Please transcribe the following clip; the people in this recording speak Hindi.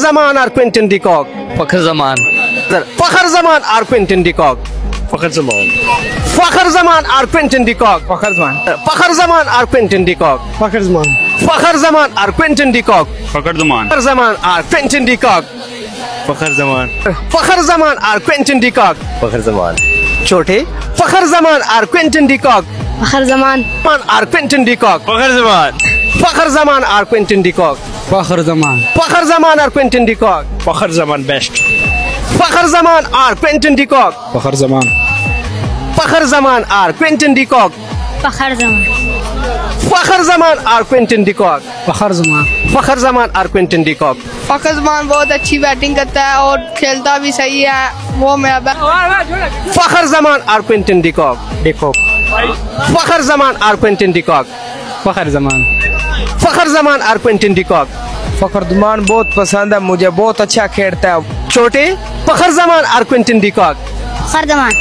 Zaman or Quentin de Kock? Fakhr Zaman. Fakhr Zaman or Quentin de Kock? Fakhr Zaman. Fakhr Zaman or Quentin de Kock? Fakhr Zaman. Fakhr Zaman or Quentin de Kock? Fakhr Zaman. Fakhr Zaman or Quentin de Kock? Fakhr Zaman. Fakhr Zaman or Quentin de Kock? Fakhr Zaman. Fakhr Zaman or Quentin de Kock? Fakhr Zaman. छोटे फखर जमान और Quinton de Kock Fakhr Zaman और Quinton de Kock Fakhr Zaman. Fakhr Zaman और Quinton de Kock Fakhr Zaman. Fakhr Zaman और Quinton de Kock Fakhr Zaman best. Fakhr Zaman और Quinton de Kock Fakhr Zaman. Fakhr Zaman और Quinton de Kock Fakhr Zaman Fakhr Zaman और Quinton de Kock Fakhr Zaman. Fakhr Zaman और Quinton de Kock Fakhr Zaman बहुत अच्छी बैटिंग करता है और खेलता भी सही है। वो मेरा फखर जमान और Quinton de Kock Fakhr Zaman और Quinton de Kock Fakhr Zaman. Fakhr Zaman और Quinton de Kock Fakhr Zaman बहुत पसंद है मुझे, बहुत अच्छा खेलता है। छोटे फखर जमान और Quinton de Kock Fakhr Zaman